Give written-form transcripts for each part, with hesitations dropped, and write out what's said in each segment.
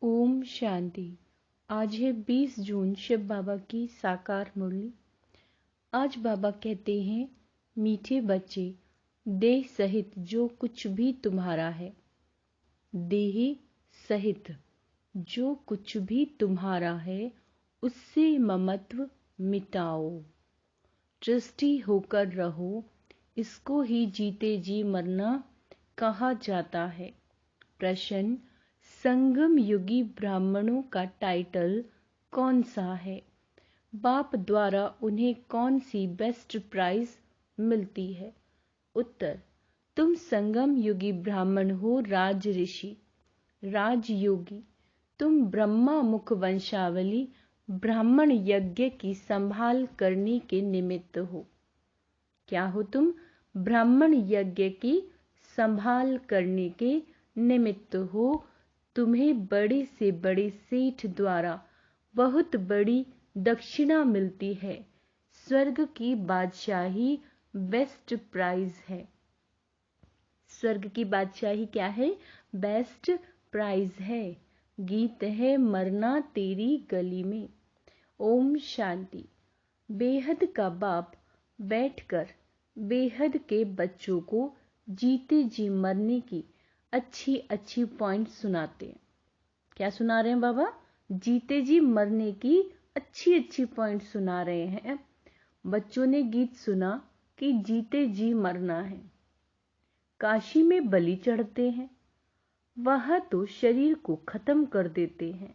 ओम शांति। आज है 20 जून, शिव बाबा की साकार मुरली। आज बाबा कहते हैं, मीठे बच्चे, देह सहित जो कुछ भी तुम्हारा है, देह सहित जो कुछ भी तुम्हारा है, उससे ममत्व मिटाओ। ट्रस्टी होकर रहो, इसको ही जीते जी मरना कहा जाता है। प्रश्न, संगम युगी ब्राह्मणों का टाइटल कौन सा है? बाप द्वारा उन्हें कौन सी बेस्ट प्राइज मिलती है? उत्तर, तुम संगम युगी ब्राह्मण हो, राज ऋषि, राजयोगी। तुम ब्रह्मा मुख वंशावली ब्राह्मण यज्ञ की संभाल करने के निमित्त हो। क्या हो तुम? ब्राह्मण यज्ञ की संभाल करने के निमित्त हो। तुम्हें बड़े से बड़े सेठ द्वारा बहुत बड़ी दक्षिणा मिलती है। स्वर्ग की बादशाही बेस्ट प्राइज है। स्वर्ग की बादशाही क्या है? बेस्ट प्राइज है। गीत है, मरना तेरी गली में। ओम शांति। बेहद का बाप बैठकर बेहद के बच्चों को जीते जी मरने की अच्छी अच्छी पॉइंट सुनाते हैं। क्या सुना रहे हैं बाबा? जीते जी मरने की अच्छी अच्छी पॉइंट सुना रहे हैं। बच्चों ने गीत सुना कि जीते जी मरना है। काशी में बलि चढ़ते हैं, वह तो शरीर को खत्म कर देते हैं।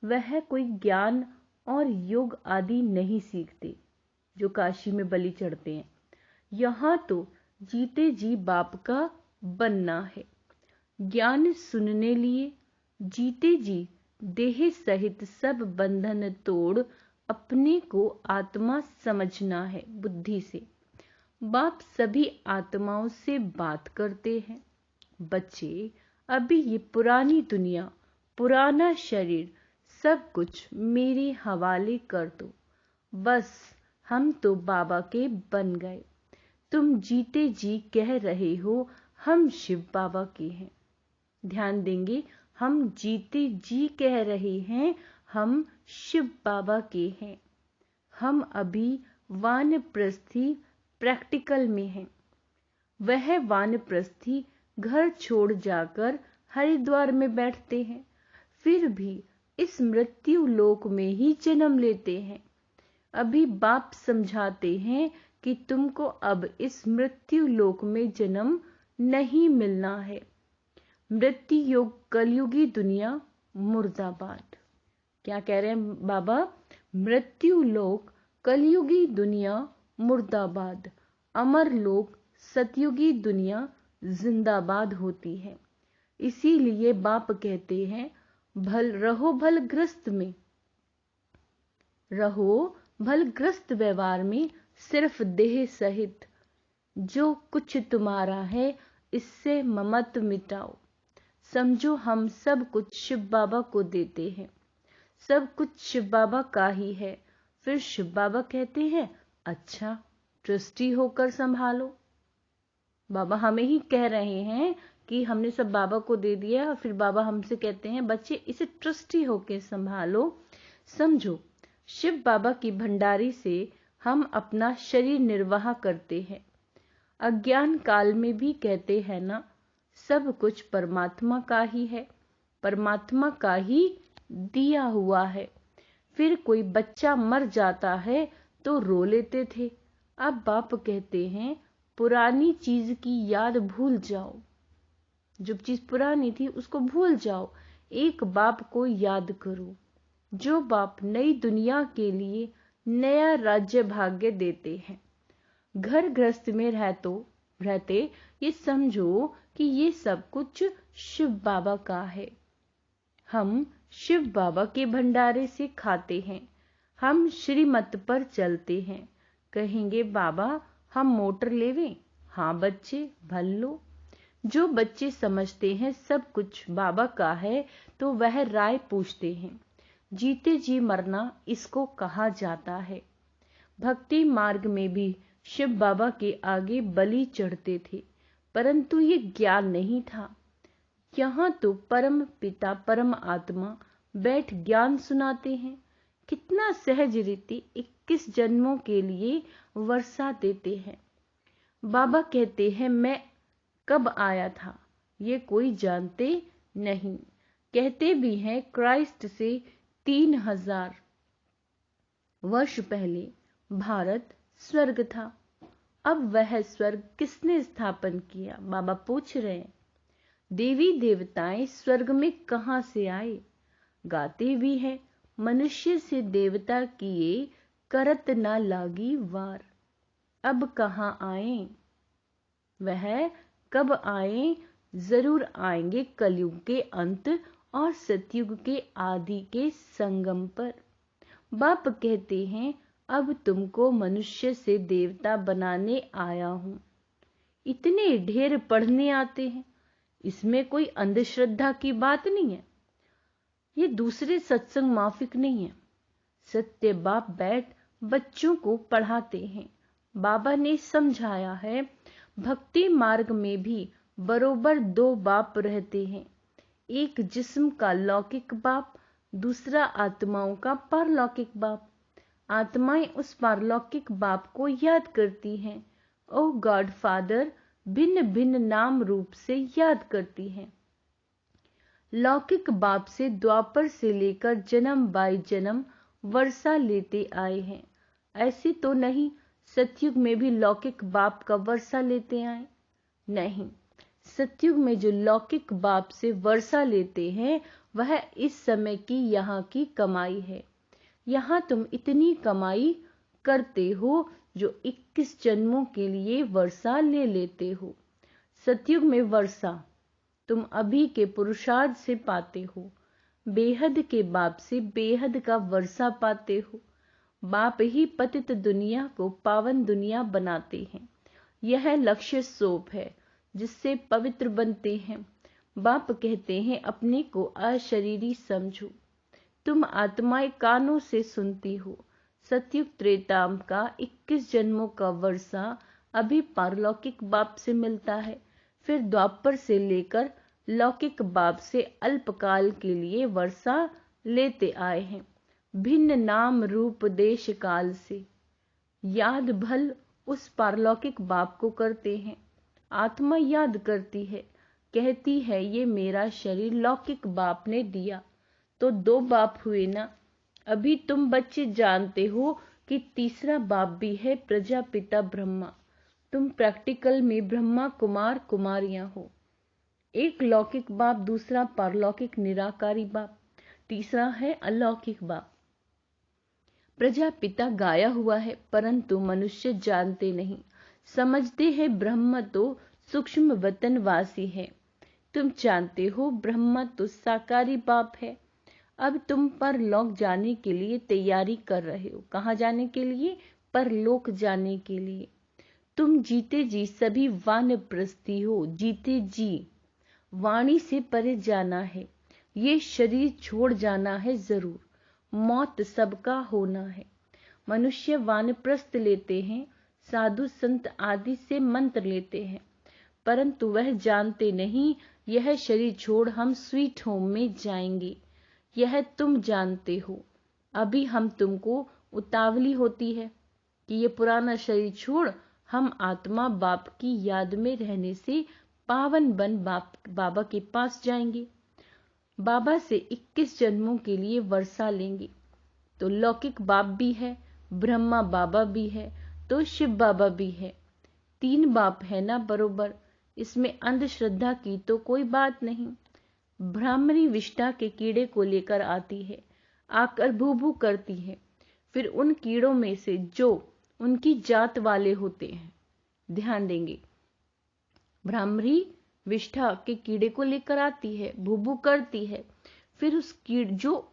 वह कोई ज्ञान और योग आदि नहीं सीखते जो काशी में बलि चढ़ते हैं। यहाँ तो जीते जी बाप का बनना है। ज्ञान सुनने लिए जीते जी देह सहित सब बंधन तोड़ अपने को आत्मा समझना है बुद्धि से। बाप सभी आत्माओं से बात करते हैं। बच्चे, अभी ये पुरानी दुनिया, पुराना शरीर, सब कुछ मेरे हवाले कर दो। बस हम तो बाबा के बन गए। तुम जीते जी कह रहे हो हम शिव बाबा के हैं। ध्यान देंगे, हम जीते जी कह रहे हैं हम शिव बाबा के हैं। हम अभी वानप्रस्थी प्रैक्टिकल में हैं। वह वानप्रस्थी घर छोड़ जाकर हरिद्वार में बैठते हैं, फिर भी इस मृत्यु लोक में ही जन्म लेते हैं। अभी बाप समझाते हैं कि तुमको अब इस मृत्यु लोक में जन्म नहीं मिलना है। मृत्यु योग कलयुगी दुनिया मुर्दाबाद। क्या कह रहे हैं बाबा? मृत्यु लोक कलयुगी दुनिया मुर्दाबाद, अमर लोक सतयुगी दुनिया जिंदाबाद होती है। इसीलिए बाप कहते हैं, रहो भलग्रस्त में, रहो भलग्रस्त व्यवहार में, सिर्फ देह सहित जो कुछ तुम्हारा है इससे ममत्व मिटाओ। समझो हम सब कुछ शिव बाबा को देते हैं, सब कुछ शिव बाबा का ही है। फिर शिव बाबा कहते हैं, अच्छा ट्रस्टी होकर संभालो। बाबा हमें ही कह रहे हैं कि हमने सब बाबा को दे दिया, और फिर बाबा हमसे कहते हैं, बच्चे इसे ट्रस्टी होकर संभालो। समझो, शिव बाबा की भंडारी से हम अपना शरीर निर्वाह करते हैं। अज्ञान काल में भी कहते हैं ना, सब कुछ परमात्मा का ही है, परमात्मा का ही दिया हुआ है। फिर कोई बच्चा मर जाता है तो रो लेते थे। अब बाप कहते हैं, पुरानी चीज की याद भूल जाओ। जो चीज पुरानी थी उसको भूल जाओ, एक बाप को याद करो। जो बाप नई दुनिया के लिए नया राज्य भाग्य देते हैं। घर गृहस्थ में रहते ये समझो कि ये सब कुछ शिव बाबा का है। हम शिव बाबा के भंडारे से खाते हैं। हम श्रीमत पर चलते हैं। कहेंगे बाबा हम मोटर लेवें? हाँ बच्चे, भल लो। जो बच्चे समझते हैं सब कुछ बाबा का है तो वह राय पूछते हैं। जीते जी मरना इसको कहा जाता है। भक्ति मार्ग में भी शिव बाबा के आगे बलि चढ़ते थे, परंतु ये ज्ञान नहीं था। यहाँ तो परम पिता परम आत्मा बैठ ज्ञान सुनाते हैं। कितना सहज रीति 21 जन्मों के लिए वर्षा देते हैं। बाबा कहते हैं मैं कब आया था ये कोई जानते नहीं। कहते भी हैं क्राइस्ट से 3000 वर्ष पहले भारत स्वर्ग था। अब वह स्वर्ग किसने स्थापन किया? बाबा पूछ रहे हैं। देवी देवताएं स्वर्ग में कहां से आए? गाते भी हैं मनुष्य से देवता किए करत ना लागी वार। अब कहां आए? वह कब आए? जरूर आएंगे कलयुग के अंत और सतयुग के आदि के संगम पर। बाप कहते हैं अब तुमको मनुष्य से देवता बनाने आया हूं। इतने ढेर पढ़ने आते हैं, इसमें कोई अंधश्रद्धा की बात नहीं है। ये दूसरे सत्संग माफिक नहीं है। सत्य बाप बैठ बच्चों को पढ़ाते हैं। बाबा ने समझाया है भक्ति मार्ग में भी बरोबर 2 बाप रहते हैं। एक जिस्म का लौकिक बाप, दूसरा आत्माओं का पारलौकिक बाप। आत्माएं उस पारलौकिक बाप को याद करती हैं। ओ गॉड फादर भिन्न भिन्न नाम रूप से याद करती हैं। लौकिक बाप से द्वापर से लेकर जन्म बाय जन्म वर्षा लेते आए हैं। ऐसे तो नहीं सतयुग में भी लौकिक बाप का वर्षा लेते आए? नहीं, सतयुग में जो लौकिक बाप से वर्षा लेते हैं वह इस समय की यहाँ की कमाई है। यहाँ तुम इतनी कमाई करते हो जो 21 जन्मों के लिए वर्षा ले लेते हो। सतयुग में वर्षा तुम अभी के पुरुषार्थ से पाते हो। बेहद के बाप से बेहद का वर्षा पाते हो। बाप ही पतित दुनिया को पावन दुनिया बनाते हैं। यह लक्ष्य सोप है जिससे पवित्र बनते हैं। बाप कहते हैं अपने को अशरीरी समझो। तुम आत्माएं कानों से सुनती हो। सतयुग त्रेताम का 21 जन्मों का वर्षा अभी पारलौकिक बाप से मिलता है। फिर द्वापर से लेकर लौकिक बाप से अल्पकाल के लिए वर्षा लेते आए हैं। भिन्न नाम रूप देश काल से याद भल उस पारलौकिक बाप को करते हैं। आत्मा याद करती है, कहती है ये मेरा शरीर लौकिक बाप ने दिया। तो 2 बाप हुए ना। अभी तुम बच्चे जानते हो कि तीसरा बाप भी है प्रजापिता ब्रह्मा। तुम प्रैक्टिकल में ब्रह्मा कुमार कुमारियां हो। एक लौकिक बाप, दूसरा पारलौकिक निराकारी बाप, तीसरा है अलौकिक बाप। प्रजापिता गाया हुआ है परंतु मनुष्य जानते नहीं, समझते हैं ब्रह्मा तो सूक्ष्म वतनवासी है। तुम जानते हो ब्रह्मा तो साकारी बाप है। अब तुम परलोक जाने के लिए तैयारी कर रहे हो। कहाँ जाने के लिए? परलोक जाने के लिए। तुम जीते जी सभी वानप्रस्थी हो। जीते जी वाणी से परे जाना है। ये शरीर छोड़ जाना है जरूर। मौत सबका होना है। मनुष्य वानप्रस्थ लेते हैं, साधु संत आदि से मंत्र लेते हैं, परंतु वह जानते नहीं यह शरीर छोड़ हम स्वीट होम में जाएंगे। यह तुम जानते हो। अभी हम तुमको उतावली होती है कि ये पुराना शरीर छोड़ हम आत्मा बाप की याद में रहने से पावन बन बाबा के पास जाएंगे। बाबा से 21 जन्मों के लिए वर्षा लेंगे। तो लौकिक बाप भी है, ब्रह्मा बाबा भी है, तो शिव बाबा भी है। 3 बाप है ना बरोबर। इसमें अंधश्रद्धा की तो कोई बात नहीं। ब्राह्मणी विष्ठा के कीड़े को लेकर आती है, आकर भू भू करती है। फिर उन कीड़ों में से जो उनकी जात वाले होते हैं, ध्यान देंगे, ब्राह्मणी विष्ठा के कीड़े को लेकर आती है, भू भू करती है। फिर उस जो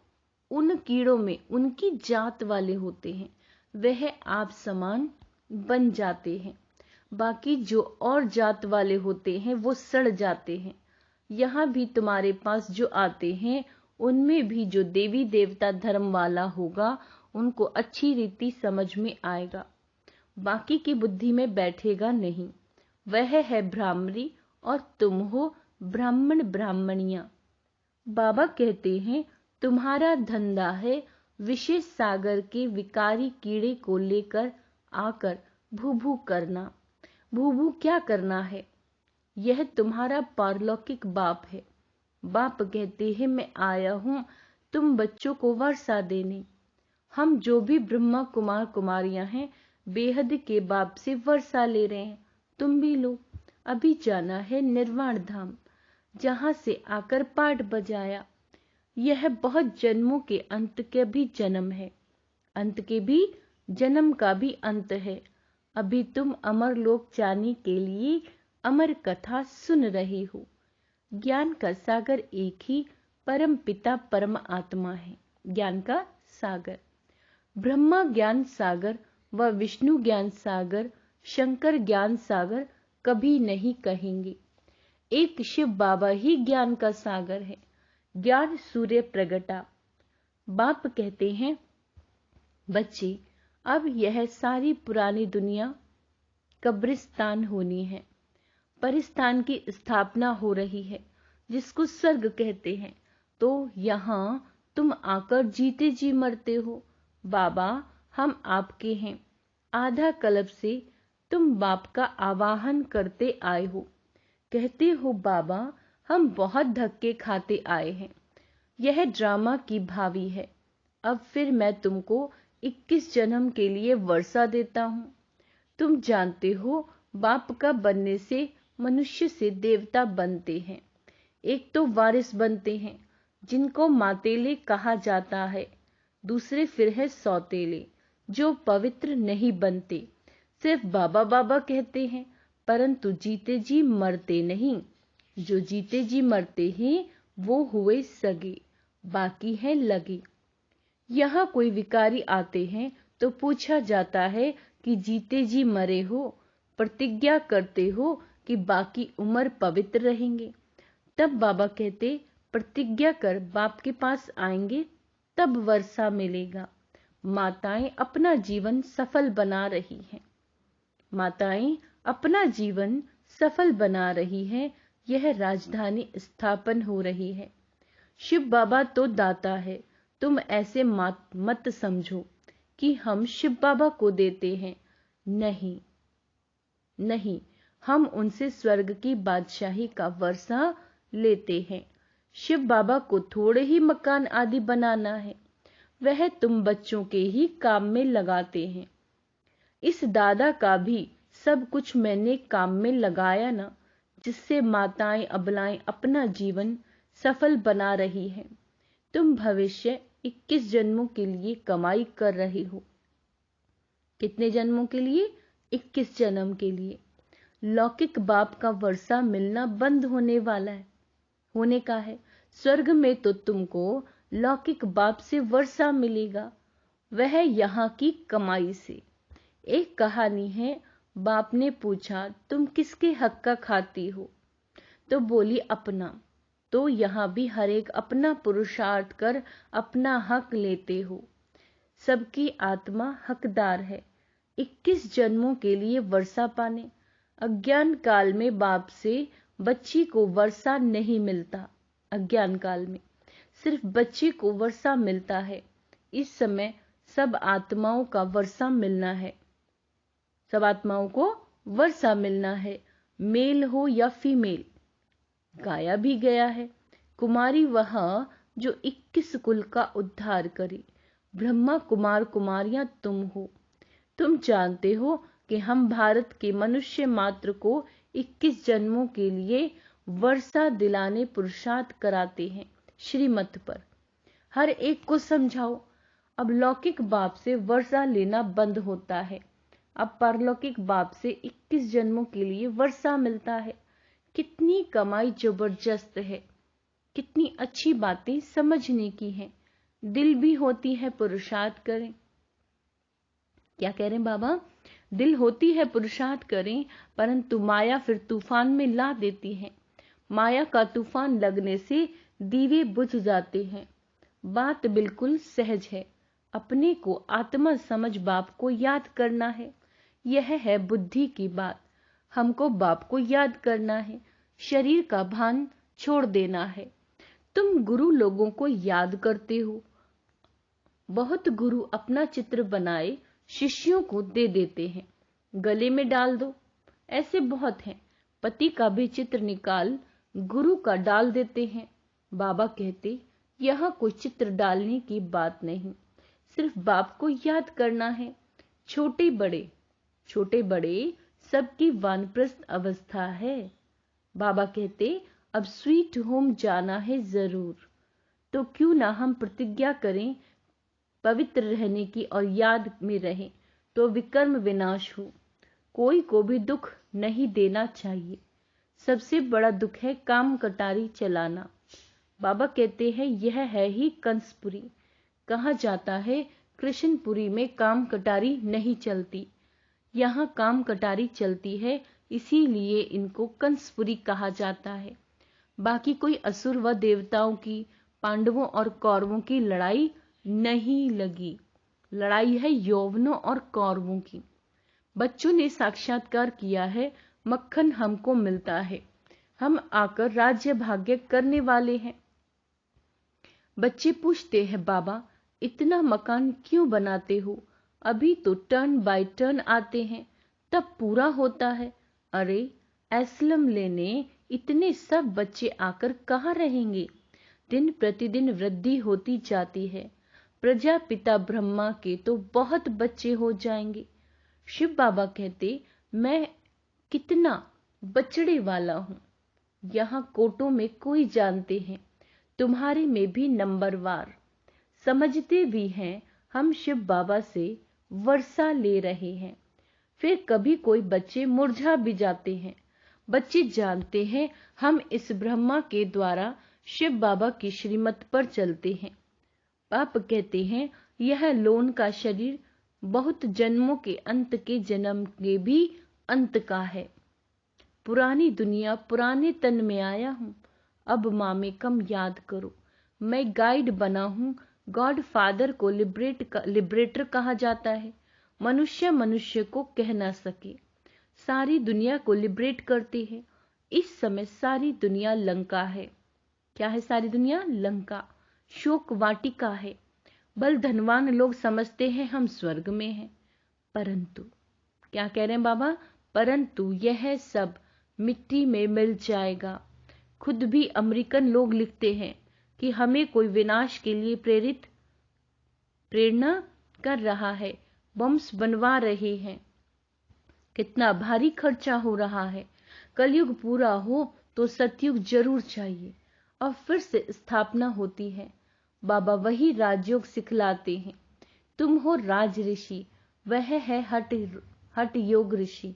उन कीड़ों में उनकी जात वाले होते हैं वह आप समान बन जाते हैं। बाकी जो और जात वाले होते हैं वो सड़ जाते हैं। यहाँ भी तुम्हारे पास जो आते हैं उनमें भी जो देवी देवता धर्म वाला होगा उनको अच्छी रीति समझ में आएगा, बाकी की बुद्धि में बैठेगा नहीं। वह है ब्राह्मणी और तुम हो ब्राह्मण ब्राह्मणियां। बाबा कहते हैं तुम्हारा धंधा है विशेष सागर के विकारी कीड़े को लेकर आकर भू भू करना। भू भू क्या करना है? यह तुम्हारा पारलौकिक बाप है। बाप कहते हैं मैं आया हूं तुम बच्चों को वर्षा देने। हम जो भी ब्रह्मा कुमार कुमारियां हैं बेहद के बाप से वर्षा ले रहे हैं, तुम भी लो। अभी जाना है निर्वाण धाम, जहां से आकर पाठ बजाया। यह बहुत जन्मों के अंत के भी जन्म है, अंत के भी जन्म का भी अंत है। अभी तुम अमर लोक जाने के लिए अमर कथा सुन रहे हो। ज्ञान का सागर एक ही परम पिता परम आत्मा है। ज्ञान का सागर ब्रह्मा ज्ञान सागर व विष्णु ज्ञान सागर, शंकर ज्ञान सागर कभी नहीं कहेंगे। एक शिव बाबा ही ज्ञान का सागर है। ज्ञान सूर्य प्रगटा। बाप कहते हैं बच्चे अब यह सारी पुरानी दुनिया कब्रिस्तान होनी है। परिस्तान की स्थापना हो रही है जिसको स्वर्ग कहते हैं। तो यहाँ तुम आकर जीते जी मरते हो। बाबा हम आपके हैं। आधा कल्प से तुम बाप का आवाहन करते आए हो। कहते हो बाबा हम बहुत धक्के खाते आए हैं। यह ड्रामा की भावी है। अब फिर मैं तुमको 21 जन्म के लिए वर्षा देता हूँ। तुम जानते हो बाप का बनने से मनुष्य से देवता बनते हैं। एक तो वारिस बनते हैं जिनको मातेले कहा जाता है, दूसरे फिर है सौतेले जो पवित्र नहीं बनते, सिर्फ बाबा बाबा कहते हैं परंतु जीते जी मरते नहीं। जो जीते जी मरते हैं वो हुए सगे, बाकी है लगे। यहाँ कोई विकारी आते हैं तो पूछा जाता है कि जीते जी मरे हो, प्रतिज्ञा करते हो कि बाकी उम्र पवित्र रहेंगे। तब बाबा कहते प्रतिज्ञा कर बाप के पास आएंगे तब वर्षा मिलेगा। माताएं अपना जीवन सफल बना रही हैं। माताएं अपना जीवन सफल बना रही हैं। यह राजधानी स्थापन हो रही है। शिव बाबा तो दाता है। तुम ऐसे मत समझो कि हम शिव बाबा को देते हैं। नहीं नहीं, हम उनसे स्वर्ग की बादशाही का वर्षा लेते हैं। शिव बाबा को थोड़े ही मकान आदि बनाना है, वह तुम बच्चों के ही काम में लगाते हैं। इस दादा का भी सब कुछ मैंने काम में लगाया ना, जिससे माताएं अबलाएं अपना जीवन सफल बना रही हैं। तुम भविष्य 21 जन्मों के लिए कमाई कर रहे हो। कितने जन्मों के लिए? 21 जन्म के लिए। लौकिक बाप का वर्षा मिलना बंद होने वाला है, होने का है। स्वर्ग में तो तुमको लौकिक बाप से वर्षा मिलेगा, वह यहाँ की कमाई से। एक कहानी है, बाप ने पूछा तुम किसके हक का खाती हो? तो बोली अपना। तो यहाँ भी हर एक अपना पुरुषार्थ कर अपना हक लेते हो। सबकी आत्मा हकदार है 21 जन्मों के लिए वर्षा पाने। अज्ञान काल में बाप से बच्ची को वर्षा नहीं मिलता। अज्ञान काल में सिर्फ बच्ची को वर्षा मिलता है। इस समय सब आत्माओं का वर्षा मिलना है। सब आत्माओं को वर्षा मिलना है, मेल हो या फीमेल। गाया भी गया है, कुमारी वह जो 21 कुल का उद्धार करे। ब्रह्मा कुमार कुमारियां तुम हो। तुम जानते हो कि हम भारत के मनुष्य मात्र को 21 जन्मों के लिए वर्षा दिलाने पुरुषार्थ कराते हैं श्रीमत पर। हर एक को समझाओ। अब लौकिक बाप से वर्षा लेना बंद होता है। अब परलौकिक बाप से 21 जन्मों के लिए वर्षा मिलता है। कितनी कमाई जबरदस्त है, कितनी अच्छी बातें समझने की हैं। दिल भी होती है पुरुषार्थ करें। क्या कह रहे हैं बाबा? दिल होती है पुरुषार्थ करें, परंतु माया फिर तूफान में ला देती है। माया का तूफान लगने से दीवे बुझ जाते हैं। बात बिल्कुल सहज है। अपने को आत्मा समझ बाप को याद करना है। यह है बुद्धि की बात। हमको बाप को याद करना है। शरीर का भान छोड़ देना है। तुम गुरु लोगों को याद करते हो। बहुत गुरु अपना चित्र बनाए शिष्यों को दे देते हैं, गले में डाल दो। ऐसे बहुत हैं। पति का भी चित्र निकाल गुरु का डाल देते हैं। बाबा कहते, यहाँ कोई चित्र डालने की बात नहीं, सिर्फ बाप को याद करना है। छोटे बड़े सबकी वानप्रस्थ अवस्था है। बाबा कहते, अब स्वीट होम जाना है जरूर, तो क्यों ना हम प्रतिज्ञा करें पवित्र रहने की और याद में रहें, तो विकर्म विनाश हो। कोई को भी दुख नहीं देना चाहिए। सबसे बड़ा दुख है काम कटारी चलाना। बाबा कहते हैं, यह है ही कंसपुरी। कहा जाता है कृष्णपुरी में काम कटारी नहीं चलती, यहाँ काम कटारी चलती है, इसीलिए इनको कंसपुरी कहा जाता है। बाकी कोई असुर व देवताओं की, पांडवों और कौरवों की लड़ाई नहीं लगी। लड़ाई है यौवनों और कौरवों की। बच्चों ने साक्षात्कार किया है, मक्खन हमको मिलता है, हम आकर राज्य भाग्य करने वाले हैं। बच्चे पूछते हैं, बाबा इतना मकान क्यों बनाते हो? अभी तो टर्न बाय टर्न आते हैं, तब पूरा होता है। अरे एस्लम लेने इतने सब बच्चे आकर कहाँ रहेंगे? दिन प्रतिदिन वृद्धि होती जाती है। प्रजापिता ब्रह्मा के तो बहुत बच्चे हो जाएंगे। शिव बाबा कहते, मैं कितना बचड़े वाला हूं। यहाँ कोटों में कोई जानते हैं, तुम्हारे में भी नंबरवार। समझते भी हैं हम शिव बाबा से वर्षा ले रहे हैं। फिर कभी कोई बच्चे मुरझा भी जाते हैं। बच्चे जानते हैं हम इस ब्रह्मा के द्वारा शिव बाबा की श्रीमत पर चलते हैं। बाप कहते हैं, यह लोन का शरीर बहुत जन्मों के अंत के जन्म के भी अंत का है। पुरानी दुनिया पुराने तन में आया हूं, अब माँ में कम याद करो। मैं गाइड बना हूं। गॉड फादर को लिबरेटर कहा जाता है। मनुष्य को कह ना सके, सारी दुनिया को लिबरेट करते हैं। इस समय सारी दुनिया लंका है। क्या है सारी दुनिया? लंका, शोक वाटिका है। बल धनवान लोग समझते हैं हम स्वर्ग में हैं, परंतु क्या कह रहे हैं बाबा? परंतु यह सब मिट्टी में मिल जाएगा। खुद भी अमेरिकन लोग लिखते हैं कि हमें कोई विनाश के लिए प्रेरणा कर रहा है, बम्स बनवा रहे हैं। कितना भारी खर्चा हो रहा है। कलयुग पूरा हो तो सतयुग जरूर चाहिए और फिर से स्थापना होती है। बाबा वही राजयोग सिखलाते हैं। तुम हो राज ऋषि, वह है हठ योग ऋषि।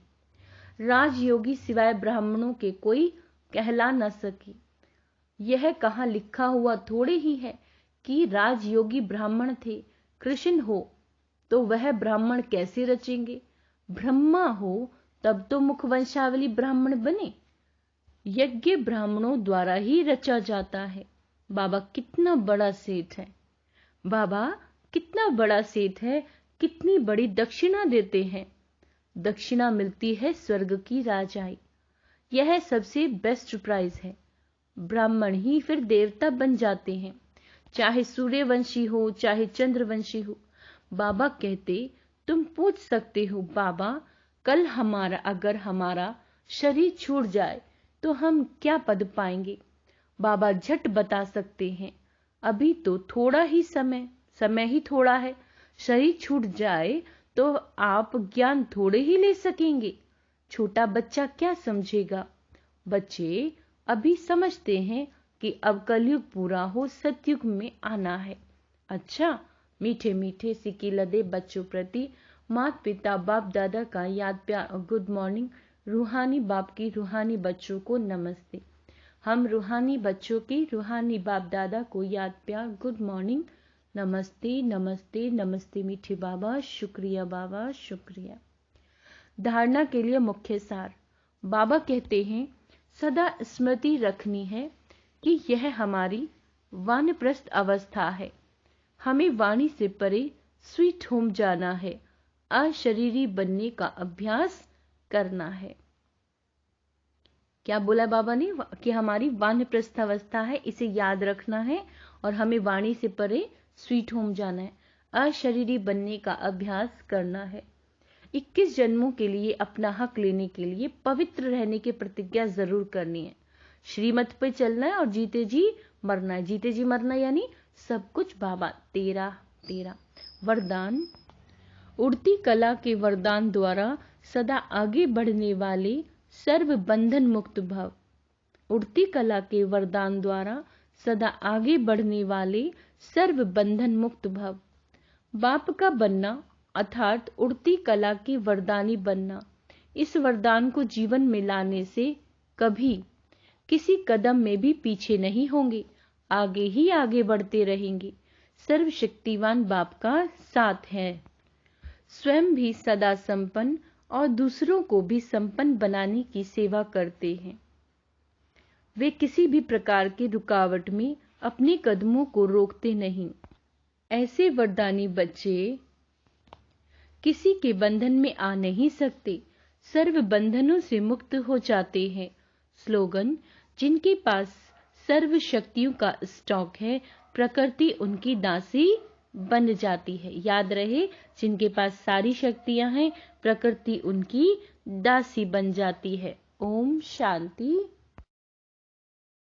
राजयोगी सिवाय ब्राह्मणों के कोई कहला न सके। यह कहाँ लिखा हुआ थोड़े ही है कि राजयोगी ब्राह्मण थे। कृष्ण हो तो वह ब्राह्मण कैसे रचेंगे? ब्रह्मा हो तब तो मुखवंशावली ब्राह्मण बने। यज्ञ ब्राह्मणों द्वारा ही रचा जाता है। बाबा कितना बड़ा सेठ है। बाबा कितना बड़ा सेठ है, कितनी बड़ी दक्षिणा देते हैं। दक्षिणा मिलती है स्वर्ग की राजाई। यह सबसे बेस्ट प्राइज है। ब्राह्मण ही फिर देवता बन जाते हैं, चाहे सूर्यवंशी हो चाहे चंद्रवंशी हो। बाबा कहते, तुम पूछ सकते हो, बाबा कल अगर हमारा शरीर छूट जाए तो हम क्या पद पाएंगे? बाबा झट बता सकते हैं, अभी तो थोड़ा ही समय ही थोड़ा है। शरीर छूट जाए तो आप ज्ञान थोड़े ही ले सकेंगे। छोटा बच्चा क्या समझेगा? बच्चे अभी समझते हैं कि अब कलयुग पूरा हो, सतयुग में आना है। अच्छा, मीठे मीठे सिक्के लदे बच्चों प्रति माता पिता बाप दादा का याद प्यार और गुड मॉर्निंग। रूहानी बाप की रूहानी बच्चों को नमस्ते। हम रूहानी बच्चों की रूहानी बाप दादा को याद प्यार गुड मॉर्निंग, नमस्ते नमस्ते नमस्ते। मीठे बाबा शुक्रिया, बाबा शुक्रिया। धारणा के लिए मुख्य सार। बाबा कहते हैं, सदा स्मृति रखनी है कि यह हमारी वानप्रस्थ अवस्था है। हमें वाणी से परे स्वीट होम जाना है, अशरीरी बनने का अभ्यास करना है। क्या बोला बाबा ने कि हमारी वानप्रस्थावस्था है, इसे याद रखना है और हमें वाणी से परे स्वीट होम जाना है, अशरीरी बनने का अभ्यास करना है। 21 जन्मों के लिए अपना हक लेने के लिए पवित्र रहने की प्रतिज्ञा जरूर करनी है। श्रीमत पे चलना है और जीते जी मरना है। जीते जी मरना यानी सब कुछ बाबा तेरा तेरा। वरदान। उड़ती कला के वरदान द्वारा सदा आगे बढ़ने वाले सर्व बंधन मुक्त भव। उड़ती कला के वरदान द्वारा सदा आगे बढ़ने वाले सर्व बंधन मुक्त भव। बाप का बनना अर्थात उड़ती कला की वरदानी बनना, इस वरदान को जीवन में लाने से कभी किसी कदम में भी पीछे नहीं होंगे, आगे ही आगे बढ़ते रहेंगे। सर्वशक्तिवान बाप का साथ है। स्वयं भी सदा संपन्न और दूसरों को भी संपन्न बनाने की सेवा करते हैं। वे किसी भी प्रकार की रुकावट में अपने कदमों को रोकते नहीं। ऐसे वरदानी बच्चे किसी के बंधन में आ नहीं सकते, सर्व बंधनों से मुक्त हो जाते हैं। स्लोगन। जिनके पास सर्व शक्तियों का स्टॉक है, प्रकृति उनकी दासी बन जाती है। याद रहे, जिनके पास सारी शक्तियां हैं, प्रकृति उनकी दासी बन जाती है। ओम शांति।